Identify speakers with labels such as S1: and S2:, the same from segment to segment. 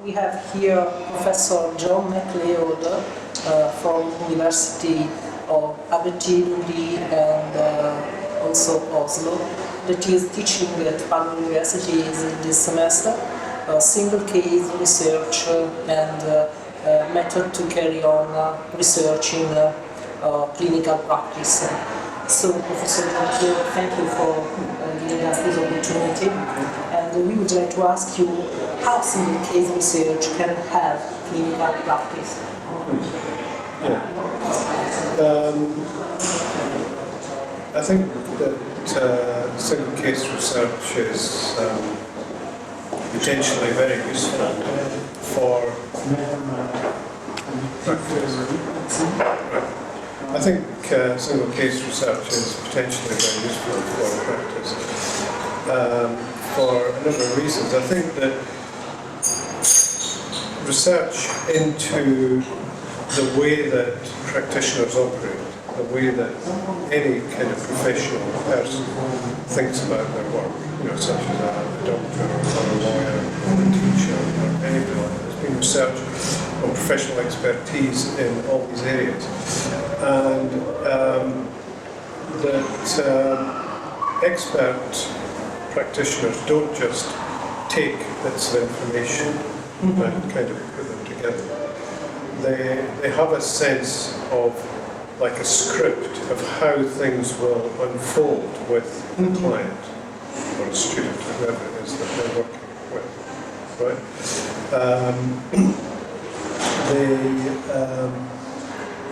S1: We have here Professor John Mcleod from University of Abertay and also Oslo, that is teaching at Palm universities in this semester, single case research and method to carry on research in clinical practice. So, Professor Mcleod, thank you for giving us this opportunity. And we would like to ask you how single case research can help clinical practice.
S2: Yeah. I think that single case research is potentially very useful for practice. I think single case research is potentially very useful for practice for a number of reasons. I think that research into the way that practitioners operate, the way that any kind of professional person thinks about their work, such as a doctor or a lawyer or a teacher or anybody like that. There's been research on professional expertise in all these areas, and that expert practitioners don't just take bits of information and kind of put them together. They have a sense of, like a script of how things will unfold with the client or a student, whoever it is that they're working with, right?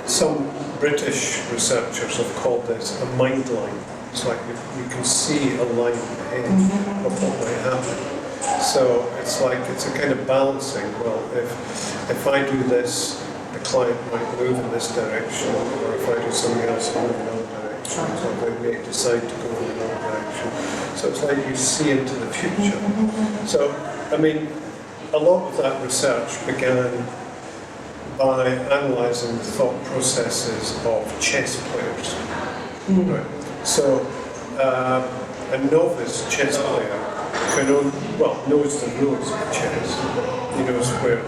S2: Some British researchers have called this a mind line. It's like you can see a line ahead of what might happen. So it's like it's a kind of balancing. Well, if I do this, the client might move in this direction, or if I do something else, move in another direction. So they may decide to go in another direction. So it's like you see into the future. So, I mean, a lot of that research began by analysing the thought processes of chess players. Right? So, a novice chess player knows the rules of chess. He knows where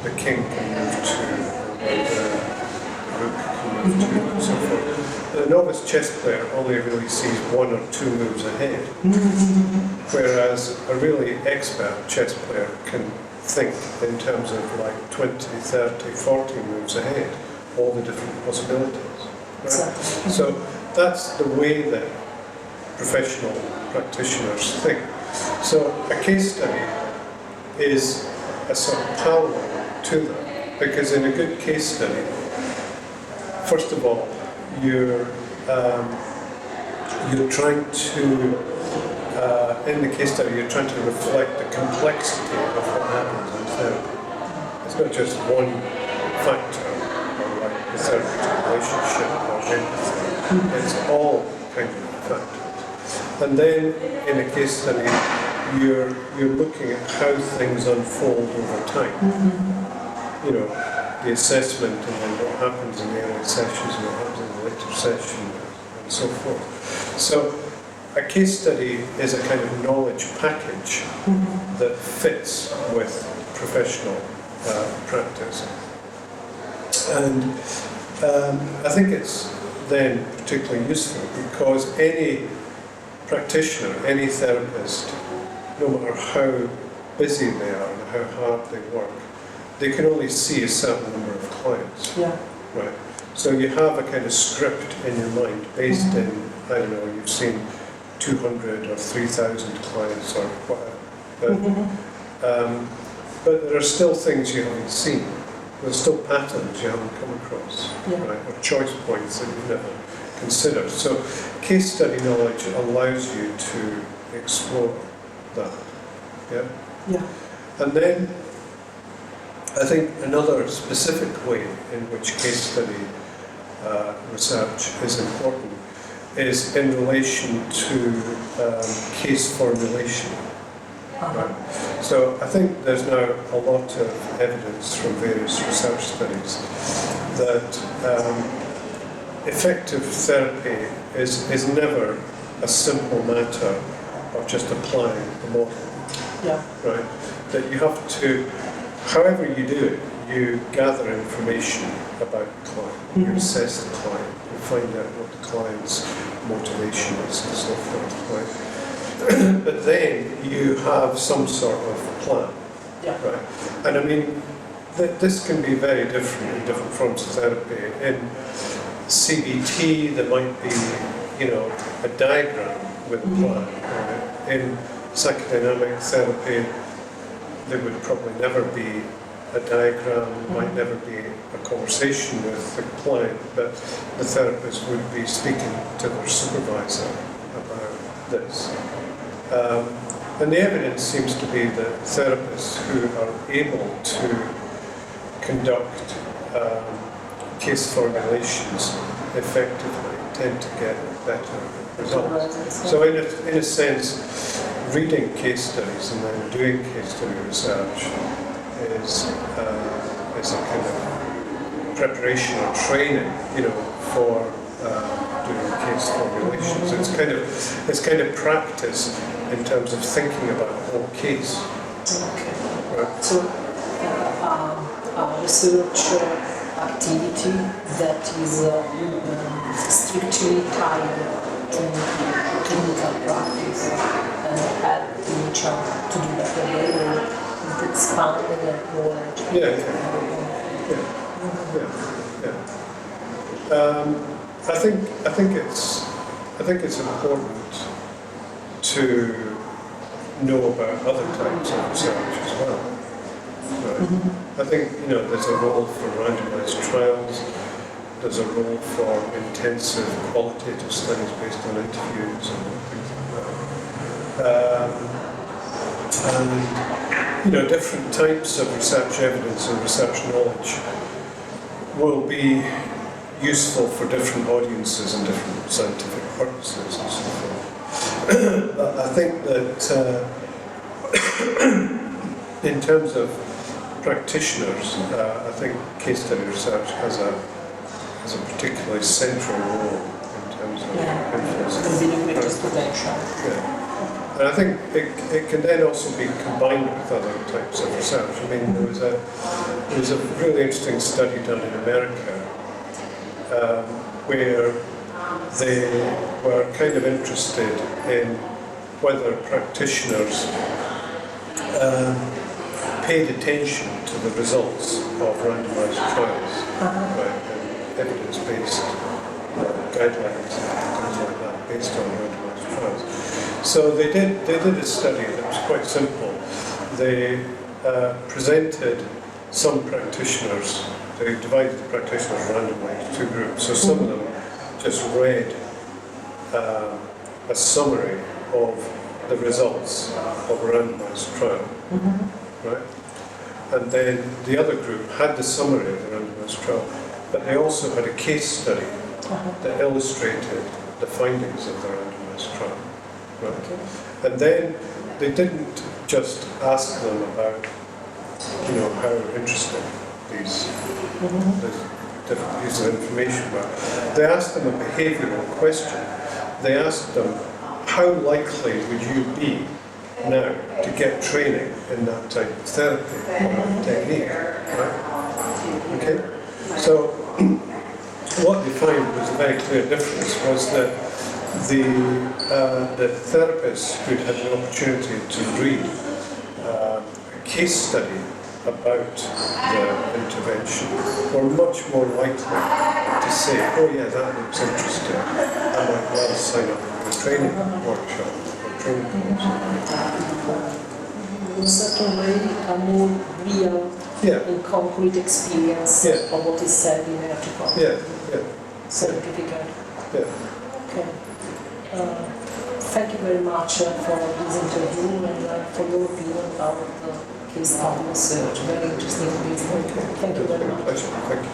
S2: the king can move to, the rook can move to, and so forth. The novice chess player only really sees one or two moves ahead, whereas a really expert chess player can think in terms of like 20, 30, 40 moves ahead, all the different possibilities. Right?
S1: Exactly.
S2: So that's the way that professional practitioners think. So a case study is a sort of parallel to that, because in a good case study, first of all, you're trying to in the case study, you're trying to reflect the complexity of what happens in therapy. It's not just one factor, or like the therapeutic relationship or empathy. It's all kind of factors. And then in a case study, you're looking at how things unfold over time. The assessment and then what happens in the early sessions and what happens in the later session and so forth. So a case study is a kind of knowledge package that fits with professional practice. And I think it's then particularly useful because any practitioner, any therapist, no matter how busy they are and how hard they work, they can only see a certain number of clients.
S1: Yeah.
S2: Right. So you have a kind of script in your mind based in, I don't know, you've seen 200 or 3,000 clients or whatever. But there are still things you haven't seen. There's still patterns you haven't come across, right? Or choice points that you've never considered. So case study knowledge allows you to explore that. Yeah? And then I think another specific way in which case study research is important is in relation to case formulation. Right. So I think there's now a lot of evidence from various research studies that effective therapy is never a simple matter of just applying a model.
S1: Yeah.
S2: right? That you have to, however you do it, you gather information about the client, you assess the client, you find out what the client's motivation is and so forth, right? But then you have some sort of plan,
S1: Yeah.
S2: right? And I mean, this can be very different in different forms of therapy. In CBT, there might be, you know, a diagram with a plan, right? In psychodynamic therapy, there would probably never be a diagram, might never be a conversation with the client, but the therapist would be speaking to their supervisor about this. And the evidence seems to be that therapists who are able to conduct case formulations effectively tend to get better results. So in a sense, reading case studies and then doing case study research is a kind of preparation or training, you know, for doing case formulations. It's kind of practice in terms of thinking about the whole case.
S1: Okay.
S2: Right?
S1: So, research activity that is strictly tied to clinical practice and help teacher to do better their work, to expand their knowledge.
S2: I think it's important to know about other types of research as well. Right? I think, you know, there's a role for randomized trials, there's a role for intensive qualitative studies based on interviews and things like that. And, you know, different types of research evidence and research knowledge will be useful for different audiences and different scientific purposes and so forth. But I think that in terms of practitioners, I think case study research has a particularly central role in terms of influencing. Yeah. And I think it can then also be combined with other types of research. I mean, there was a really interesting study done in America where they were kind of interested in whether practitioners paid attention to the results of randomized trials, right, and evidence-based guidelines and things like that based on randomized trials. So they did a study that was quite simple. They presented some practitioners. They divided the practitioners randomly into two groups. So some of them just read a summary of the results of a randomized trial, right? And then the other group had the summary of the randomized trial, but they also had a case study that illustrated the findings of the randomized trial, right? Okay. And then they didn't just ask them about, you know, how interesting these different pieces of information were. They asked them a behavioural question. They asked them, how likely would you be now to get training in that type of therapy or technique, right? Okay? So what they found was a very clear difference was that the therapists who'd had the opportunity to read a case study about the intervention were much more likely to say, oh yeah, that looks interesting, I might well sign up for a training workshop or training course.
S1: In a certain way, a more real and concrete experience of what is said in an article. Certificate. Okay. Thank you very much for this interview and for your opinion about the case study research. Very interesting. Thank you very much.
S2: Pleasure. Thank you.